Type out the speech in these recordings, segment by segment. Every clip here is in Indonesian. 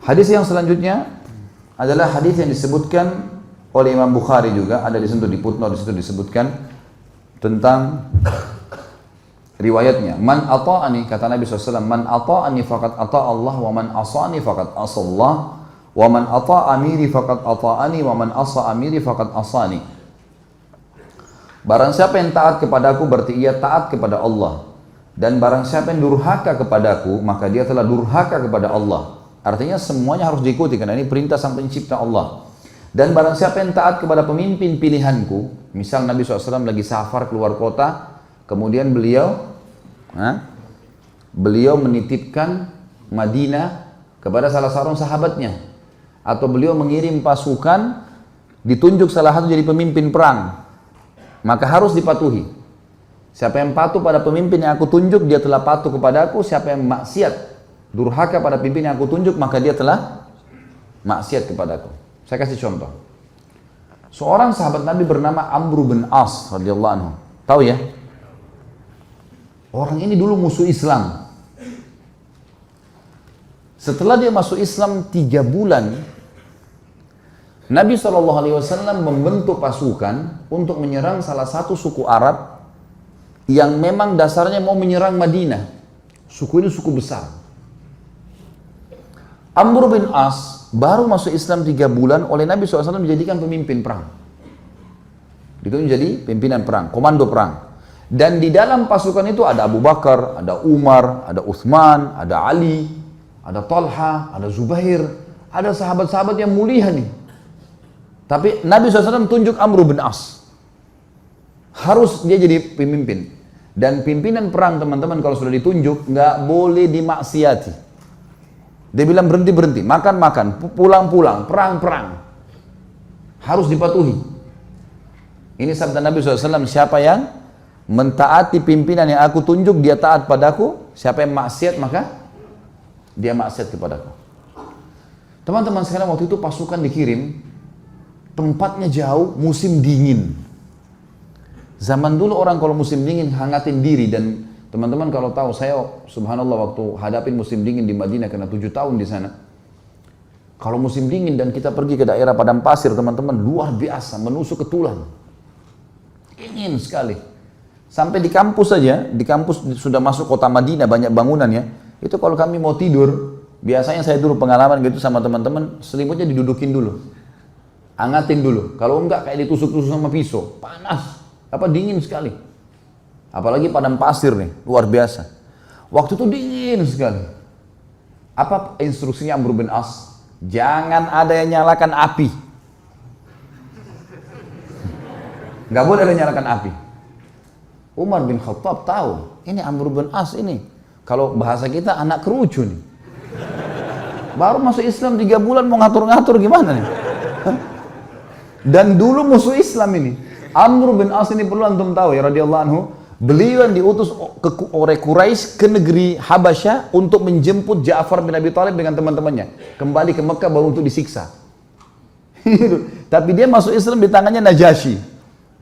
Hadis yang selanjutnya adalah hadis yang disebutkan oleh Imam Bukhari juga, ada di situ di footnote, di situ disebutkan tentang riwayatnya. Man ata'ani, kata Nabi SAW, man ata'ani faqad ata'a Allah, wa man asa'ani faqad asa Allah, wa man ata'a amiri faqad ata'ani, wa man asa amiri faqad asani. Barang siapa yang taat kepadaku berarti ia taat kepada Allah, dan barang siapa yang durhaka kepadaku maka dia telah durhaka kepada Allah. Artinya semuanya harus diikuti karena ini perintah sang pencipta Allah. Dan barang siapa yang taat kepada pemimpin pilihanku, misal Nabi SAW lagi safar keluar kota, kemudian beliau menitipkan Madinah kepada salah seorang sahabatnya, atau beliau mengirim pasukan, ditunjuk salah satu jadi pemimpin perang, maka harus dipatuhi. Siapa yang patuh pada pemimpin yang aku tunjuk, dia telah patuh kepadaku. Siapa yang maksiat, durhaka pada pemimpin yang aku tunjuk, maka dia telah maksiat kepadaku. Saya kasih contoh. Seorang sahabat Nabi bernama Amr bin As radhiyallahu anhu. Tahu ya? Orang ini dulu musuh Islam. Setelah dia masuk Islam 3 bulan, Nabi SAW membentuk pasukan untuk menyerang salah satu suku Arab yang memang dasarnya mau menyerang Madinah. Suku ini suku besar. Amr bin As baru masuk Islam 3 bulan, oleh Nabi SAW dijadikan pemimpin perang. Itu menjadi pimpinan perang, komando perang. Dan di dalam pasukan itu ada Abu Bakar, ada Umar, ada Uthman, ada Ali, ada Talha, ada Zubair, ada sahabat-sahabat yang mulia nih. Tapi Nabi SAW tunjuk Amr bin As. Harus dia jadi pemimpin. Dan pimpinan perang teman-teman kalau sudah ditunjuk, nggak boleh dimaksiati. Dia bilang berhenti-berhenti, makan-makan, pulang-pulang, perang-perang. Harus dipatuhi. Ini sabda Nabi SAW, siapa yang mentaati pimpinan yang aku tunjuk, dia taat padaku. Siapa yang maksiat, maka dia maksiat kepadaku. Teman-teman sekalian, waktu itu pasukan dikirim, tempatnya jauh, musim dingin. Zaman dulu orang kalau musim dingin hangatin diri, dan teman-teman kalau tahu, saya subhanallah waktu hadapin musim dingin di Madinah karena 7 tahun di sana. Kalau musim dingin dan kita pergi ke daerah padang pasir, teman-teman, luar biasa, menusuk ke tulang. Dingin sekali. Sampai di kampus saja, di kampus sudah masuk kota Madinah, banyak bangunannya. Itu kalau kami mau tidur, biasanya saya dulu pengalaman gitu sama teman-teman, selimutnya didudukin dulu. Hangatin dulu. Kalau enggak kayak ditusuk-tusuk sama pisau, panas. Dingin sekali. Apalagi padang pasir nih, luar biasa. Waktu itu dingin sekali. Apa instruksinya Amr bin As? Jangan ada yang nyalakan api. Nggak boleh ada yang nyalakan api. Umar bin Khattab tahu, ini Amr bin As ini, kalau bahasa kita anak kerucu nih. Baru masuk Islam 3 bulan mau ngatur-ngatur gimana nih? Dan dulu musuh Islam ini. Amr bin As ini perlu antum tahu ya radhiyallahu anhu, beliau yang diutus oleh Quraisy ke negeri Habasyah untuk menjemput Ja'far bin Abi Thalib dengan teman-temannya kembali ke Mekah baru untuk disiksa. Tapi dia masuk Islam di tangannya Najasyi.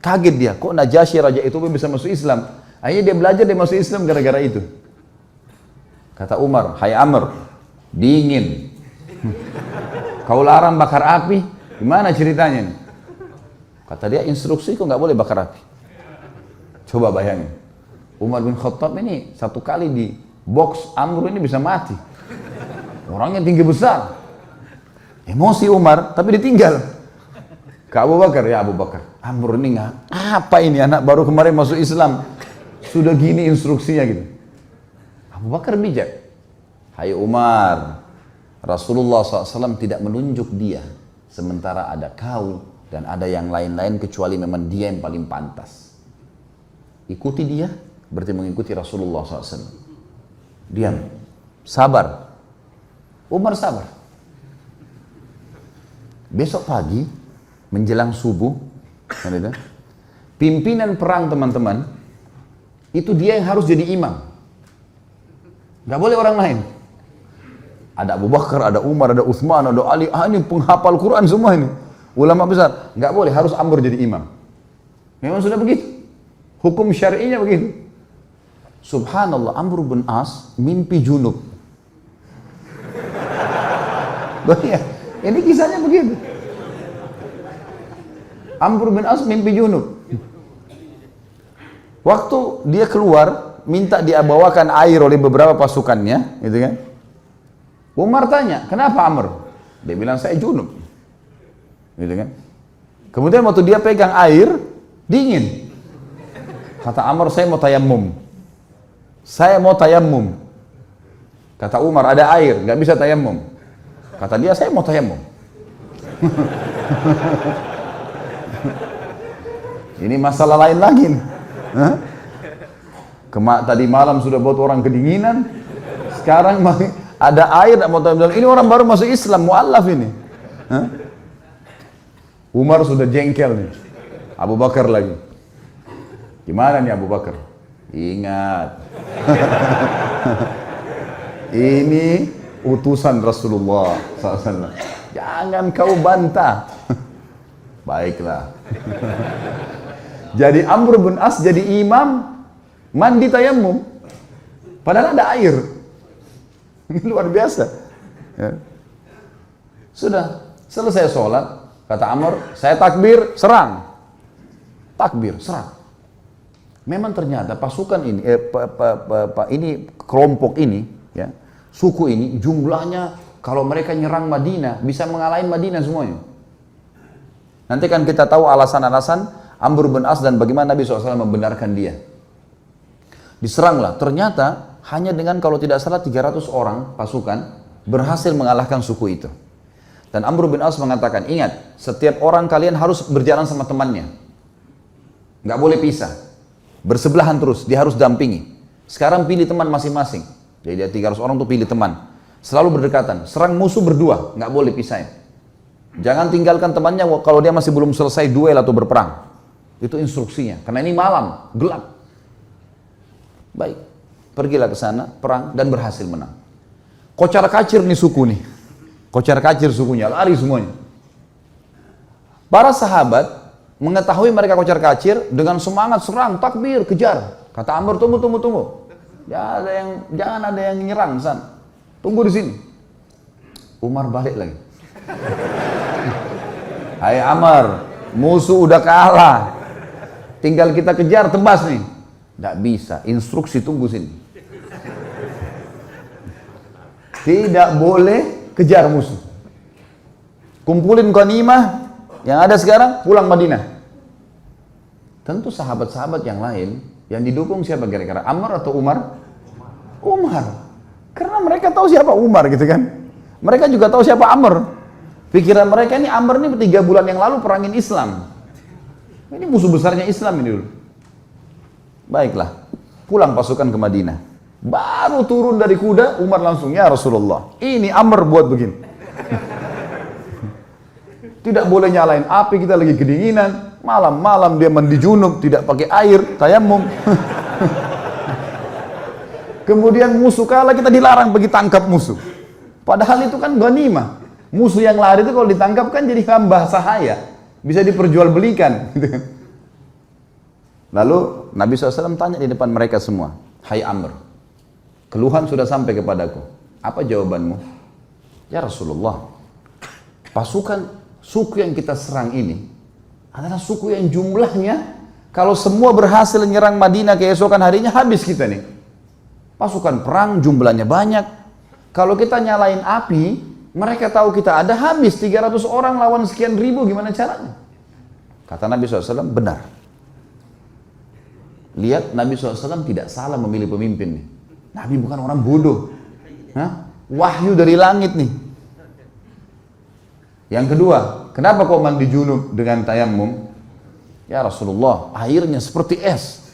Kaget dia, kok Najasyi raja itu bisa masuk Islam? Akhirnya dia belajar, dia masuk Islam gara-gara itu. Kata Umar, hai Amr, dingin. Kau larang bakar api, gimana ceritanya nih? Kata dia, instruksi kok nggak boleh bakar api. Coba bayangin, Umar bin Khattab ini 1 kali di box Amr ini bisa mati. Orangnya tinggi besar. Emosi Umar, tapi ditinggal. Ke Abu Bakar, ya Abu Bakar, Amr ini nggak, apa ini anak baru kemarin masuk Islam, sudah gini instruksinya gitu. Abu Bakar bijak. Hai Umar, Rasulullah SAW tidak menunjuk dia, sementara ada kau dan ada yang lain-lain kecuali memang dia yang paling pantas. Ikuti dia, berarti mengikuti Rasulullah SAW. Diam, sabar. Umar sabar. Besok pagi, menjelang subuh, pimpinan perang teman-teman, itu dia yang harus jadi imam. Gak boleh orang lain. Ada Abu Bakar, ada Umar, ada Uthman, ada Ali, ini penghafal Quran semua ini. Ulama besar, nggak boleh, harus Amr jadi imam. Memang sudah begitu. Hukum syar'inya begitu. Subhanallah, Amr bin As mimpi junub. Ini kisahnya begitu. Amr bin As mimpi junub. Waktu dia keluar, minta dia bawakan air oleh beberapa pasukannya, gitu kan? Umar tanya, kenapa Amr? Dia bilang, saya junub. Gitu kan? Kemudian waktu dia pegang air, dingin. Kata Amr, saya mau tayammum. Saya mau tayammum. Kata Umar, ada air, nggak bisa tayammum. Kata dia, saya mau tayammum. Ini masalah lain lagi. Tadi malam sudah buat orang kedinginan, sekarang ada air, mau tayammum. Ini orang baru masuk Islam, mu'allaf ini. Umar sudah jengkel nih. Abu Bakar lagi. Gimana nih Abu Bakar? Ingat. Ini utusan Rasulullah SAW. Jangan kau bantah. Baiklah. Jadi Amr bin As jadi imam mandi tayammum. Padahal ada air. Ini luar biasa. Ya. Sudah selesai sholat, kata Amr, saya takbir, serang. Takbir, serang. Memang ternyata pasukan ini, kelompok ini, ya, suku ini jumlahnya kalau mereka nyerang Madinah bisa mengalahin Madinah semuanya. Nanti kan kita tahu alasan-alasan Amr bin As dan bagaimana Nabi SAW membenarkan dia. Diseranglah, ternyata hanya dengan kalau tidak salah 300 orang pasukan berhasil mengalahkan suku itu. Dan Amr bin As mengatakan, ingat, setiap orang kalian harus berjalan sama temannya. Nggak boleh pisah. Bersebelahan terus, dia harus dampingi. Sekarang pilih teman masing-masing. Jadi dia 300 orang tuh pilih teman. Selalu berdekatan, serang musuh berdua, nggak boleh pisahin. Jangan tinggalkan temannya kalau dia masih belum selesai duel atau berperang. Itu instruksinya, karena ini malam, gelap. Baik, pergilah ke sana, perang, dan berhasil menang. Kocar kacir nih suku nih. Kocar kacir sukunya, lari semuanya. Para sahabat mengetahui mereka kocar kacir, dengan semangat serang, takbir, kejar. Kata Amr, tunggu. Jangan ada yang nyerang, San. Tunggu di sini. Umar balik lagi. Hai Amr, musuh udah kalah. Tinggal kita kejar, tebas nih. Nggak bisa, instruksi tunggu sini. Tidak boleh kejar musuh. Kumpulin ghanimah yang ada sekarang, pulang Madinah. Tentu sahabat-sahabat yang lain, yang didukung siapa kira-kira? Amr atau Umar? Umar. Karena mereka tahu siapa Umar gitu kan. Mereka juga tahu siapa Amr. Pikiran mereka ini Amr ini 3 bulan yang lalu perangin Islam. Ini musuh besarnya Islam ini dulu. Baiklah, pulang pasukan ke Madinah. Baru turun dari kuda, Umar langsung, ya Rasulullah, ini Amr buat begini. Tidak boleh nyalain api, kita lagi kedinginan. Malam-malam dia mandi junub, tidak pakai air, tayammum. Kemudian musuh kalah, kita dilarang pergi tangkap musuh. Padahal itu kan ghanimah. Musuh yang lari itu kalau ditangkap kan jadi hamba sahaya. Bisa diperjualbelikan. Lalu Nabi SAW tanya di depan mereka semua, hai Amr, keluhan sudah sampai kepadaku. Apa jawabanmu? Ya Rasulullah, pasukan suku yang kita serang ini adalah suku yang jumlahnya kalau semua berhasil menyerang Madinah keesokan harinya habis kita nih. Pasukan perang jumlahnya banyak. Kalau kita nyalain api, mereka tahu kita ada, habis 300 orang lawan sekian ribu, gimana caranya? Kata Nabi SAW, benar. Lihat Nabi SAW tidak salah memilih pemimpin nih. Nabi bukan orang bodoh. Wahyu dari langit nih. Yang kedua, kenapa kau mandi junub dengan tayammum? Ya Rasulullah, airnya seperti es.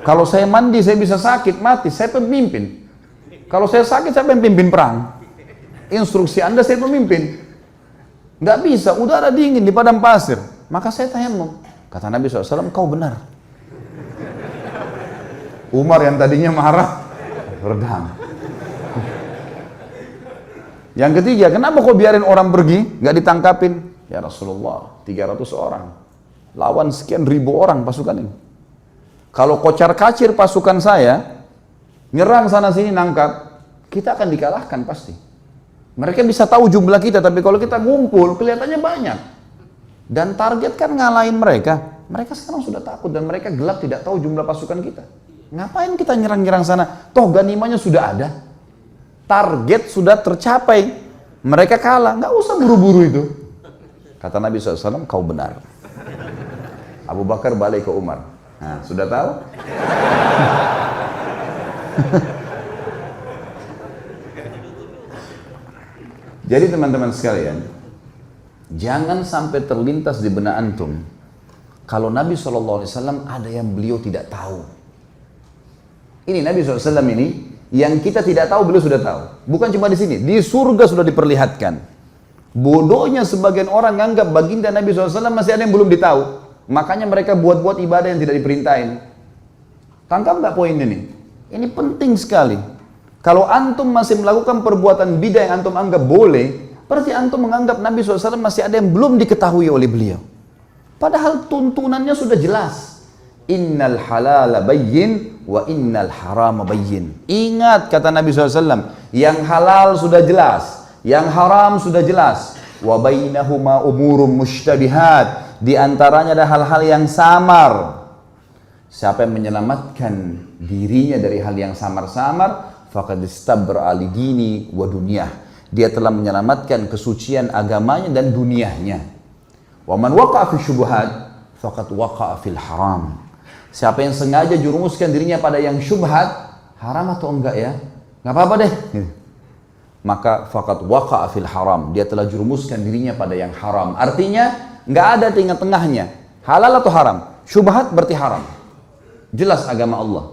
Kalau saya mandi saya bisa sakit, mati. Saya pemimpin. Kalau saya sakit saya pemimpin perang. Instruksi Anda saya pemimpin. Nggak bisa, udara dingin di padang pasir. Maka saya tayammum. Kata Nabi SAW, kau benar. Umar yang tadinya marah, redam. Yang ketiga, kenapa kau biarin orang pergi, nggak ditangkapin? Ya Rasulullah, 300 orang. lawan sekian ribu orang pasukan ini. Kalau kocar-kacir pasukan saya, nyerang sana sini nangkap, kita akan dikalahkan pasti. Mereka bisa tahu jumlah kita, tapi kalau kita ngumpul kelihatannya banyak. Dan target kan ngalahin mereka. Mereka sekarang sudah takut dan mereka gelap tidak tahu jumlah pasukan kita. Ngapain kita nyerang-nyerang sana? Toh ganimanya sudah ada. Target sudah tercapai. Mereka kalah, nggak usah buru-buru itu. Kata Nabi SAW, kau benar. Abu Bakar balik ke Umar. Nah, sudah tahu? Jadi teman-teman sekalian, jangan sampai terlintas di benak antum kalau Nabi SAW ada yang beliau tidak tahu. Ini Nabi SAW ini yang kita tidak tahu beliau sudah tahu. Bukan cuma di sini, di surga sudah diperlihatkan. Bodohnya sebagian orang menganggap baginda Nabi SAW masih ada yang belum ditahu. Makanya mereka buat-buat ibadah yang tidak diperintahin. Tangkap nggak poin ini? Ini penting sekali. Kalau antum masih melakukan perbuatan bidah yang antum anggap boleh, berarti antum menganggap Nabi SAW masih ada yang belum diketahui oleh beliau. Padahal tuntunannya sudah jelas. Innal halala bayyin wa innal harama bayyin. Ingat kata Nabi SAW, yang halal sudah jelas, yang haram sudah jelas. Wa bainahuma umurum mushtabihat. Di antaranya ada hal-hal yang samar. Siapa yang menyelamatkan dirinya dari hal yang samar-samar, faqad istabra li dini wa dunyah. Dia telah menyelamatkan kesucian agamanya dan dunianya. Wa man waqa'a fi syubhat faqad waqa'a fil haram. Siapa yang sengaja jurumuskan dirinya pada yang syubhat, haram atau enggak ya? Enggak apa-apa deh. Maka faqad waqa'a fil haram. Dia telah jurumuskan dirinya pada yang haram. Artinya nggak ada tengah-tengahnya, halal atau haram. Syubhat berarti haram, jelas agama Allah.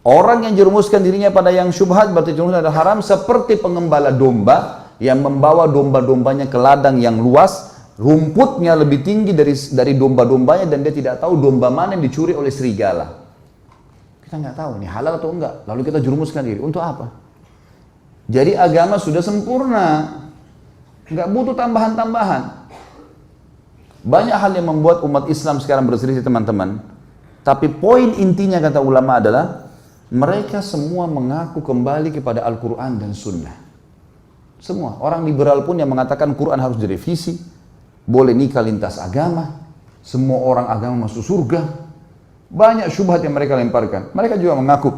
Orang yang jerumuskan dirinya pada yang syubhat berarti jerumuskan pada haram, seperti pengembala domba yang membawa domba-dombanya ke ladang yang luas, rumputnya lebih tinggi dari domba-dombanya, dan dia tidak tahu domba mana yang dicuri oleh serigala. Kita nggak tahu ini halal atau enggak, lalu kita jerumuskan diri untuk apa? Jadi agama sudah sempurna, nggak butuh tambahan-tambahan. Banyak hal yang membuat umat Islam sekarang berselisih teman-teman. Tapi poin intinya kata ulama adalah mereka semua mengaku kembali kepada Al-Quran dan Sunnah. Semua. Orang liberal pun yang mengatakan Quran harus direvisi, boleh nikah lintas agama, semua orang agama masuk surga. Banyak syubhat yang mereka lemparkan. Mereka juga mengaku,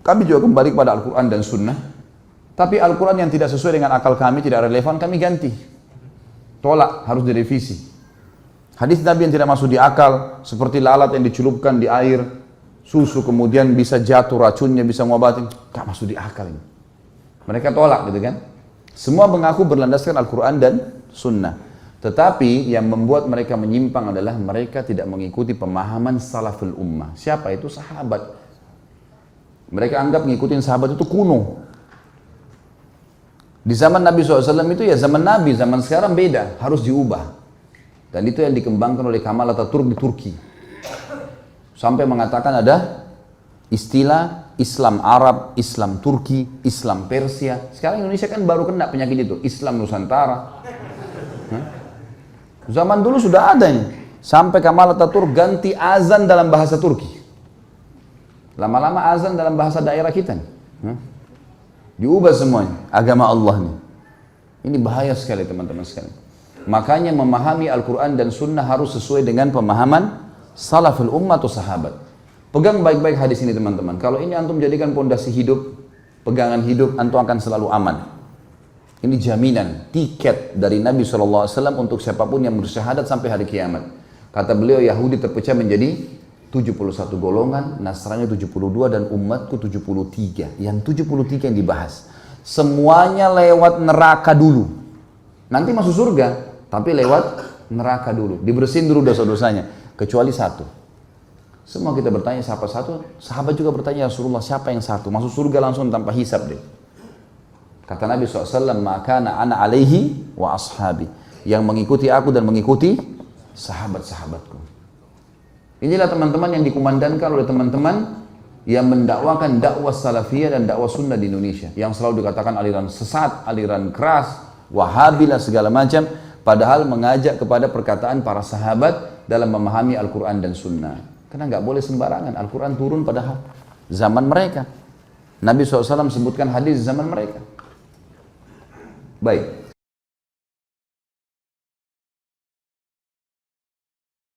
kami juga kembali kepada Al-Quran dan Sunnah. Tapi Al-Quran yang tidak sesuai dengan akal kami, tidak relevan, kami ganti. Tolak, harus direvisi. Hadis Nabi yang tidak masuk di akal, seperti lalat yang dicelupkan di air, susu kemudian bisa jatuh racunnya, bisa ngobatin, gak masuk di akal ini. Mereka tolak gitu kan. Semua mengaku berlandaskan Al-Quran dan Sunnah. Tetapi yang membuat mereka menyimpang adalah mereka tidak mengikuti pemahaman salaful ummah. Siapa itu? Sahabat. Mereka anggap ngikutin sahabat itu kuno. Di zaman Nabi SAW itu ya zaman Nabi, zaman sekarang beda, harus diubah. Dan itu yang dikembangkan oleh Kemal Atatürk di Turki. Sampai mengatakan ada istilah Islam Arab, Islam Turki, Islam Persia. Sekarang Indonesia kan baru kena penyakit itu, Islam Nusantara. Zaman dulu sudah ada ini. Sampai Kemal Atatürk ganti azan dalam bahasa Turki. Lama-lama azan dalam bahasa daerah kita nih. Diubah semuanya, agama Allah nih. Ini bahaya sekali teman-teman sekalian. Makanya memahami Al-Quran dan Sunnah harus sesuai dengan pemahaman salaful ummah atau sahabat. Pegang baik-baik hadis ini teman-teman. Kalau ini antum jadikan pondasi hidup, pegangan hidup, antum akan selalu aman. Ini jaminan, tiket dari Nabi SAW untuk siapapun yang bersyahadat sampai hari kiamat. Kata beliau, Yahudi terpecah menjadi 71 golongan, Nasrani 72, dan umatku 73. Yang 73 yang dibahas. Semuanya lewat neraka dulu. Nanti masuk surga, tapi lewat neraka dulu. Dibersihin dulu dosa-dosanya. Kecuali satu. Semua kita bertanya siapa satu? Sahabat juga bertanya, Rasulullah siapa yang satu? Masuk surga langsung tanpa hisab deh. Kata Nabi SAW, "Makana ana alaihi wa ashabi." Yang mengikuti aku dan mengikuti sahabat-sahabatku. Inilah teman-teman yang dikumandangkan oleh teman-teman yang mendakwakan dakwah salafiyah dan dakwah sunnah di Indonesia. Yang selalu dikatakan aliran sesat, aliran keras, wahabilah segala macam. Padahal mengajak kepada perkataan para sahabat dalam memahami Al-Quran dan Sunnah. Karena nggak boleh sembarangan, Al-Quran turun pada zaman mereka. Nabi SAW sebutkan hadis zaman mereka. Baik.